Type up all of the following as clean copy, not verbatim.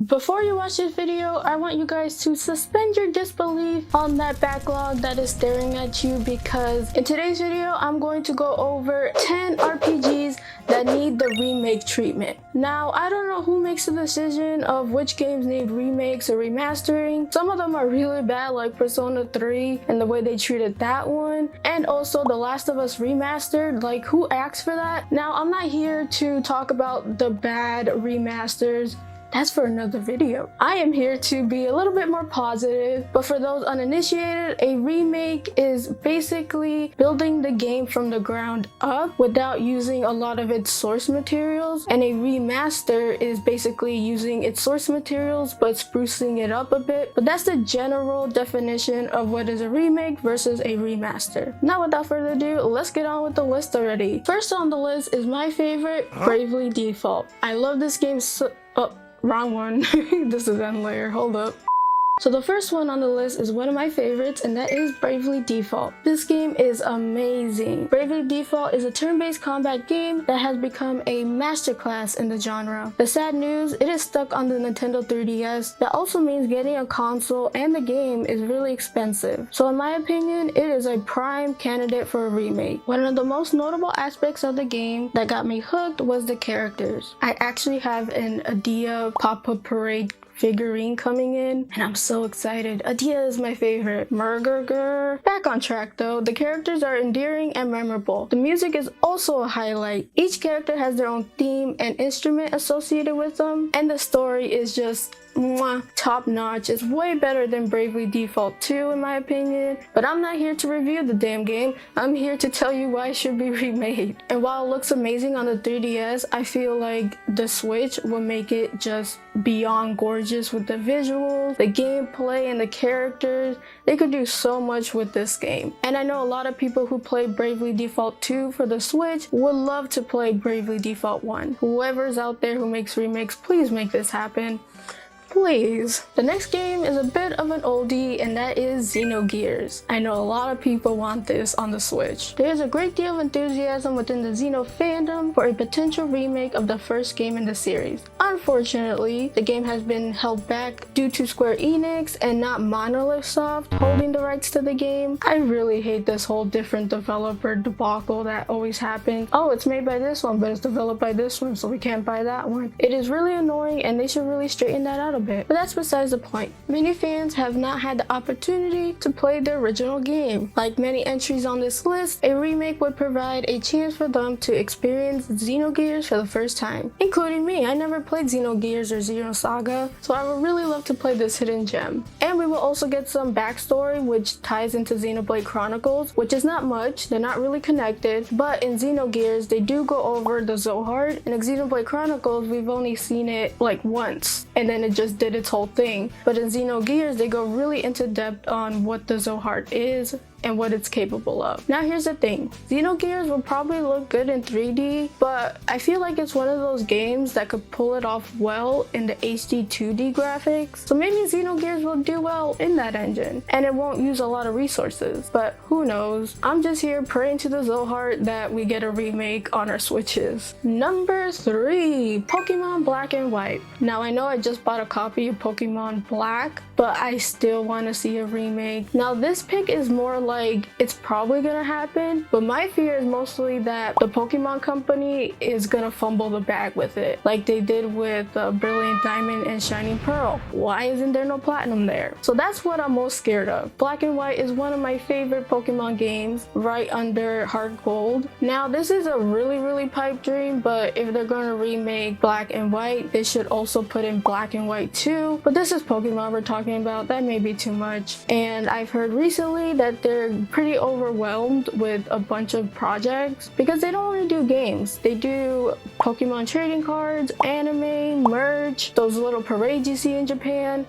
Before you watch this video, I want you guys to suspend your disbelief on that backlog that is staring at you, because in today's video, I'm going to go over 10 RPGs that need the remake treatment. Now, I don't know who makes the decision of which games need remakes or remastering. Some of them are really bad, like Persona 3 and the way they treated that one. And also The Last of Us Remastered, like who asked for that? Now, I'm not here to talk about the bad remasters. That's for another video. I am here to be a little bit more positive, but for those uninitiated, a remake is basically building the game from the ground up without using a lot of its source materials, and a remaster is basically using its source materials but sprucing it up a bit. But that's the general definition of what is a remake versus a remaster. Now, without further ado, let's get on with the list already. First on the list is my favorite, Bravely Default. I love this game so— wrong one. This is end layer. Hold up. So the first one on the list is one of my favorites, and that is Bravely Default. This game is amazing. Bravely Default is a turn-based combat game that has become a masterclass in the genre. The sad news, it is stuck on the Nintendo 3DS. That also means getting a console and the game is really expensive. So in my opinion, it is a prime candidate for a remake. One of the most notable aspects of the game that got me hooked was the characters. I actually have an Adia Pop-Up Parade figurine coming in, and I'm so excited. Adia is my favorite. Murgurgur. Back on track though, the characters are endearing and memorable. The music is also a highlight. Each character has their own theme and instrument associated with them, and the story is just top notch. It's way better than Bravely Default 2 in my opinion, but I'm not here to review the damn game. I'm here to tell you why it should be remade. And while it looks amazing on the 3DS, I feel like the Switch will make it just beyond gorgeous with the visuals, the gameplay, and the characters. They could do so much with this game. And I know a lot of people who played Bravely Default 2 for the Switch would love to play Bravely Default 1. Whoever's out there who makes remakes, please make this happen. Please. The next game is a bit of an oldie, and that is Xenogears. I know a lot of people want this on the Switch. There's a great deal of enthusiasm within the Xeno fandom for a potential remake of the first game in the series. Unfortunately, the game has been held back due to Square Enix and not Monolith Soft holding the rights to the game. I really hate this whole different developer debacle that always happens. Oh, it's made by this one, but it's developed by this one, so we can't buy that one. It is really annoying, and they should really straighten that out a bit. But that's besides the point. Many fans have not had the opportunity to play the original game. Like many entries on this list, a remake would provide a chance for them to experience Xenogears for the first time, including me. I never played Xenogears or Xenosaga, so I would really love to play this hidden gem. And we will also get some backstory which ties into Xenoblade Chronicles, which is not much. They're not really connected, but in Xenogears they do go over the Zohar. In Xenoblade Chronicles we've only seen it like once, and then it just did its whole thing. But in Xenogears they go really into depth on what the Zohar is and what it's capable of. Now here's the thing, Xenogears will probably look good in 3D, but I feel like it's one of those games that could pull it off well in the HD 2D graphics. So maybe Xenogears will do well in that engine, and it won't use a lot of resources, but who knows. I'm just here praying to the Zohar that we get a remake on our Switches. Number 3, Pokemon Black and White. Now I know I just bought a copy of Pokemon Black, but I still want to see a remake. Now this pick is more like it's probably gonna happen, but my fear is mostly that the Pokemon company is gonna fumble the bag with it, like they did with Brilliant Diamond and Shining Pearl. Why isn't there no Platinum there? So that's what I'm most scared of. Black and White is one of my favorite Pokemon games, right under Heart Gold. Now this is a really pipe dream, but if they're gonna remake Black and White, they should also put in Black and White 2. But this is Pokemon we're talking about, that may be too much. And I've heard recently that they're pretty overwhelmed with a bunch of projects because they don't only do games. They do Pokemon trading cards, anime, merch, those little parades you see in Japan.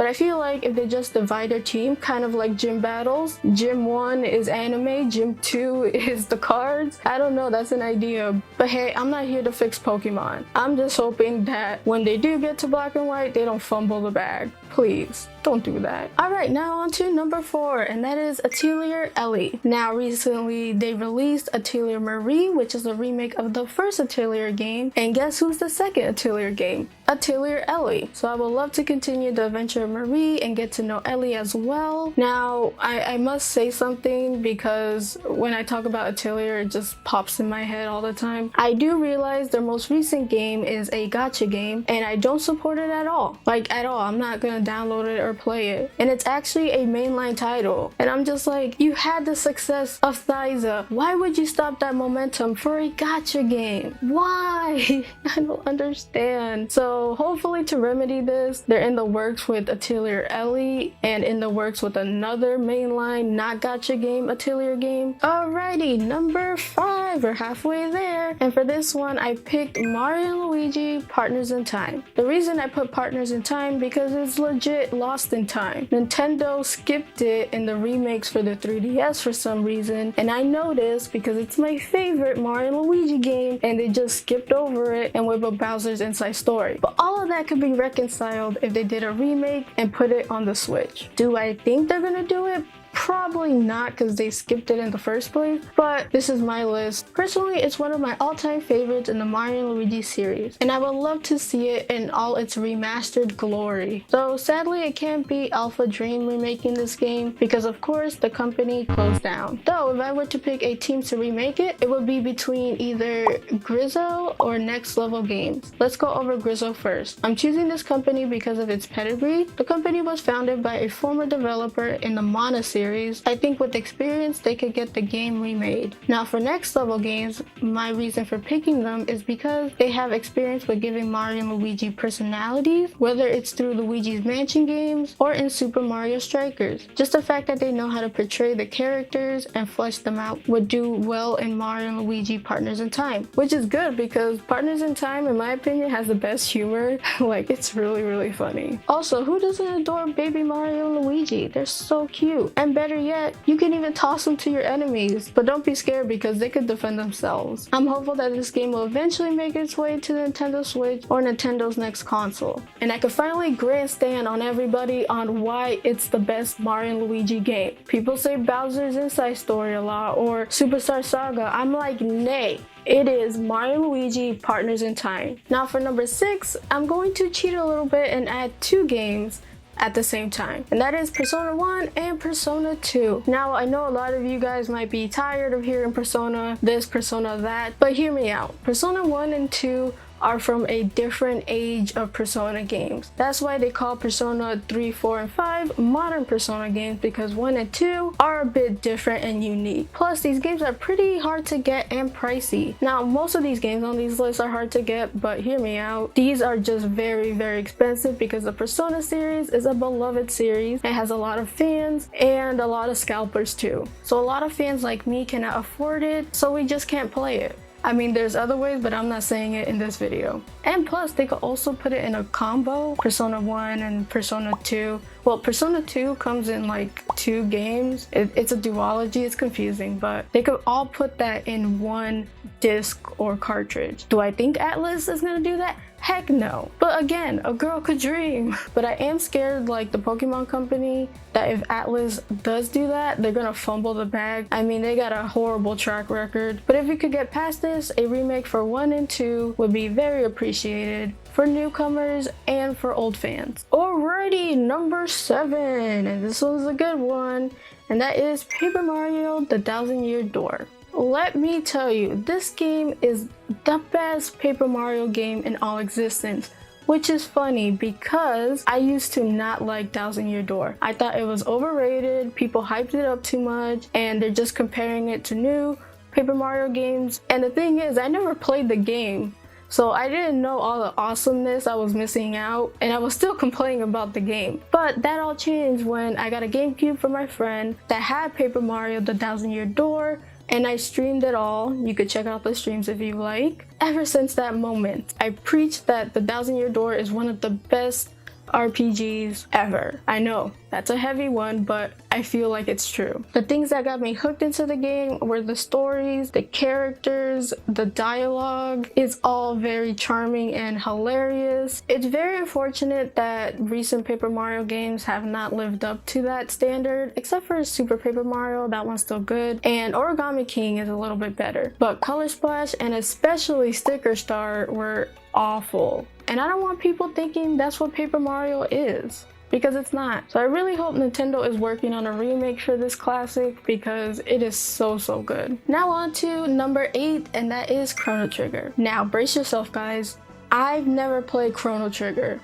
But I feel like if they just divide their team, kind of like gym battles, gym 1 is anime, gym 2 is the cards. I don't know, that's an idea. But hey, I'm not here to fix Pokemon. I'm just hoping that when they do get to Black and White, they don't fumble the bag. Please, don't do that. Alright, now on to number 4, and that is Atelier Ellie. Now, recently they released Atelier Marie, which is a remake of the first Atelier game, and guess who's the second Atelier game? Atelier Ellie. So I would love to continue the adventure of Marie and get to know Ellie as well. Now, I must say something, because when I talk about Atelier, it just pops in my head all the time. I do realize their most recent game is a gacha game, and I don't support it at all. Like, at all. I'm not gonna download it or play it. And it's actually a mainline title. And I'm just like, you had the success of Thyza. Why would you stop that momentum for a gacha game? Why? I don't understand. So hopefully to remedy this, they're in the works with Atelier Ellie and in the works with another mainline not gacha game Atelier game. Alrighty, number 5. We're halfway there. And for this one, I picked Mario and Luigi Partners in Time. The reason I put Partners in Time because it's legit lost in time. Nintendo skipped it in the remakes for the 3DS for some reason, and I noticed because it's my favorite Mario and Luigi game, and they just skipped over it and went with Bowser's Inside Story. But all of that could be reconciled if they did a remake and put it on the Switch. Do I think they're gonna do it? Probably not, because they skipped it in the first place, but this is my list. Personally, it's one of my all-time favorites in the Mario and Luigi series, and I would love to see it in all its remastered glory. So sadly, it can't be Alpha Dream remaking this game, because of course the company closed down. Though if I were to pick a team to remake it, it would be between either Grizzo or Next Level Games. Let's go over Grizzo first. I'm choosing this company because of its pedigree. The company was founded by a former developer in the Mana series. I think with experience they could get the game remade. Now for Next Level Games, my reason for picking them is because they have experience with giving Mario and Luigi personalities, whether it's through Luigi's Mansion games or in Super Mario Strikers. Just the fact that they know how to portray the characters and flesh them out would do well in Mario and Luigi Partners in Time, which is good because Partners in Time, in my opinion, has the best humor. Like, it's really funny. Also, who doesn't adore baby Mario and Luigi? They're so cute. And better yet, you can even toss them to your enemies, but don't be scared because they could defend themselves. I'm hopeful that this game will eventually make its way to the Nintendo Switch or Nintendo's next console, and I could finally grandstand on everybody on why it's the best Mario and Luigi game. People say Bowser's Inside Story a lot or Superstar Saga. I'm like, nay. It is Mario and Luigi Partners in Time. Now for number 6, I'm going to cheat a little bit and add 2 games at the same time, and that is Persona 1 and Persona 2. Now I know a lot of you guys might be tired of hearing Persona this, Persona that, but hear me out. Persona 1 and 2 are from a different age of Persona games. That's why they call Persona 3, 4, and 5 modern Persona games, because 1 and 2 are a bit different and unique. Plus, these games are pretty hard to get and pricey. Now, most of these games on these lists are hard to get, but hear me out. These are just very expensive because the Persona series is a beloved series. It has a lot of fans and a lot of scalpers too. So a lot of fans like me cannot afford it, so we just can't play it. I mean, there's other ways, but I'm not saying it in this video. And plus, they could also put it in a combo, Persona 1 and Persona 2. Well, Persona 2 comes in like 2 games. It's a duology, it's confusing, but they could all put that in one disc or cartridge. Do I think Atlas is gonna do that? Heck no. But again, a girl could dream. But I am scared, like the Pokemon company, that if Atlas does do that, they're gonna fumble the bag. I mean, they got a horrible track record. But if we could get past this, a remake for 1 and 2 would be very appreciated for newcomers and for old fans. Alrighty, number 7, and this one's a good one, and that is Paper Mario: The Thousand-Year Door. Let me tell you, this game is the best Paper Mario game in all existence, which is funny because I used to not like Thousand-Year Door. I thought it was overrated, people hyped it up too much, and they're just comparing it to new Paper Mario games. And the thing is, I never played the game, so I didn't know all the awesomeness I was missing out, and I was still complaining about the game. But that all changed when I got a GameCube from my friend that had Paper Mario: The Thousand-Year Door, and I streamed it all. You could check out the streams if you like. Ever since that moment, I preached that The Thousand-Year Door is one of the best RPGs ever. I know that's a heavy one, but I feel like it's true. The things that got me hooked into the game were the stories, the characters, the dialogue. It's all very charming and hilarious. It's very unfortunate that recent Paper Mario games have not lived up to that standard, except for Super Paper Mario. That one's still good, and Origami King is a little bit better. But Color Splash and especially Sticker Star were awful. And I don't want people thinking that's what Paper Mario is, because it's not. So I really hope Nintendo is working on a remake for this classic, because it is so good. Now on to number 8, and that is Chrono Trigger. Now brace yourself, guys. I've never played Chrono Trigger.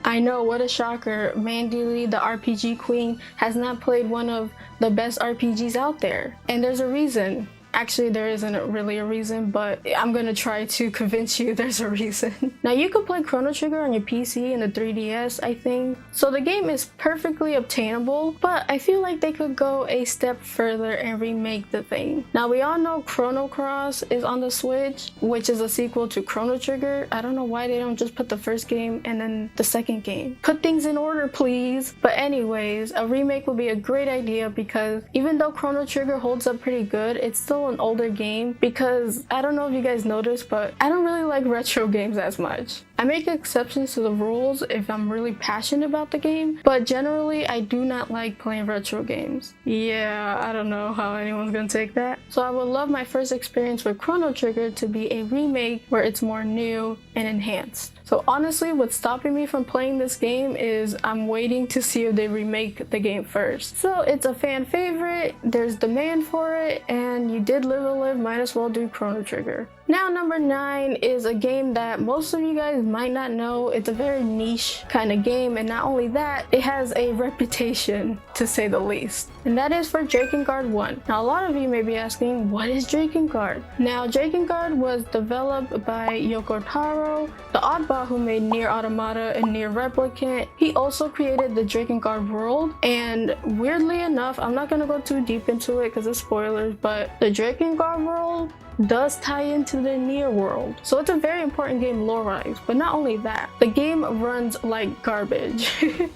I know, what a shocker. Mandylee, the RPG queen, has not played one of the best RPGs out there. And there's a reason. Actually, there isn't really a reason, but I'm gonna try to convince you there's a reason. Now, you can play Chrono Trigger on your PC and the 3DS, I think. So the game is perfectly obtainable, but I feel like they could go a step further and remake the thing. Now, we all know Chrono Cross is on the Switch, which is a sequel to Chrono Trigger. I don't know why they don't just put the first game and then the second game. Put things in order, please. But anyways, a remake would be a great idea, because even though Chrono Trigger holds up pretty good, it's still an older game, because I don't know if you guys noticed, but I don't really like retro games as much. I make exceptions to the rules if I'm really passionate about the game, but generally I do not like playing retro games. Yeah, I don't know how anyone's gonna take that. So I would love my first experience with Chrono Trigger to be a remake where it's more new and enhanced. So honestly, what's stopping me from playing this game is I'm waiting to see if they remake the game first. So it's a fan favorite, there's demand for it, and you did live and live, might as well do Chrono Trigger. Now number 9 is a game that most of you guys might not know. It's a very niche kind of game, and not only that, it has a reputation, to say the least. And that is for Drakengard 1. Now a lot of you may be asking, what is Drakengard? Now Drakengard was developed by Yoko Taro, the oddball who made Nier Automata and Nier Replicant. He also created the Drakengard world, and weirdly enough, I'm not gonna go too deep into it because it's spoilers, but the Drakengard world does tie into the Nier world. So it's a very important game lore-wise, but not only that, the game runs like garbage.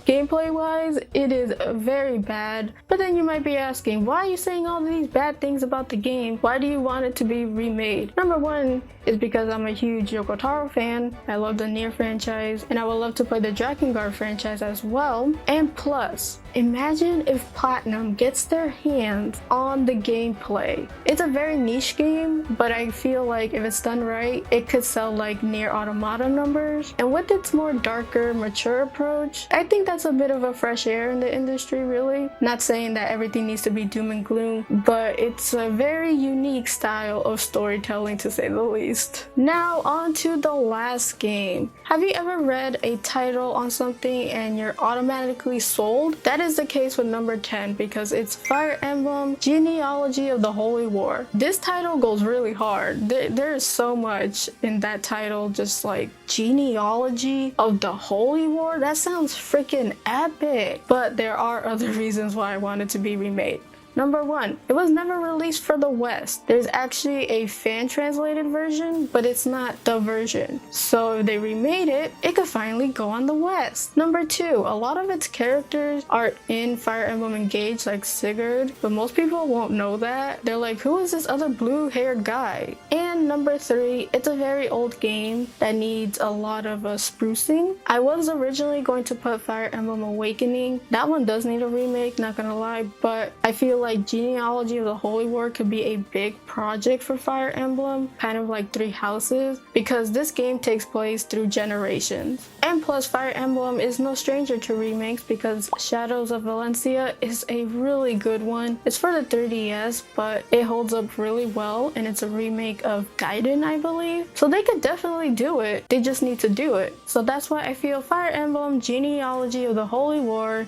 Gameplay-wise, it is very bad, but then you might be asking, why are you saying all these bad things about the game? Why do you want it to be remade? Number 1 is because I'm a huge Yoko Taro fan. I love the Nier franchise, and I would love to play the Drakengard franchise as well. And plus, imagine if Platinum gets their hands on the gameplay. It's a very niche game, but I feel like if it's done right, it could sell like Nier Automata numbers. And with its more darker, mature approach, I think that's a bit of a fresh air in the industry, really. Not saying that everything needs to be doom and gloom, but it's a very unique style of storytelling, to say the least. Now on to the last game. Have you ever read a title on something and you're automatically sold? That is the case with number 10, because it's Fire Emblem Genealogy of the Holy War. This title goes really hard. There is so much in that title, just like Genealogy of the Holy War. That sounds freaking epic. But there are other reasons why I want it to be remade. Number 1, it was never released for the West. There's actually a fan translated version, but it's not the version. So if they remade it, it could finally go on the West. Number 2, a lot of its characters are in Fire Emblem Engage, like Sigurd, but most people won't know that. They're like, who is this other blue haired guy? And number 3, it's a very old game that needs a lot of sprucing. I was originally going to put Fire Emblem Awakening. That one does need a remake, not gonna lie, but I feel like Genealogy of the Holy War could be a big project for Fire Emblem, kind of like Three Houses, because this game takes place through generations. And plus, Fire Emblem is no stranger to remakes, because Shadows of Valencia is a really good one. It's for the 3DS, but it holds up really well, and it's a remake of Gaiden, I believe. So they could definitely do it, they just need to do it. So that's why I feel Fire Emblem Genealogy of the Holy War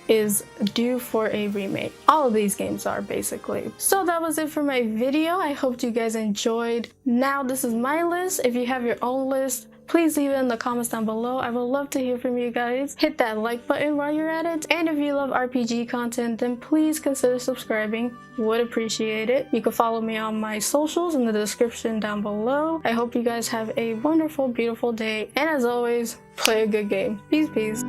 is due for a remake. All of these games are, basically. So that was it for my video. I hope you guys enjoyed. Now this is my list. If you have your own list, please leave it in the comments down below. I would love to hear from you guys. Hit that like button while you're at it. And if you love RPG content, then please consider subscribing. Would appreciate it. You can follow me on my socials in the description down below. I hope you guys have a wonderful, beautiful day. And as always, play a good game. Peace, peace.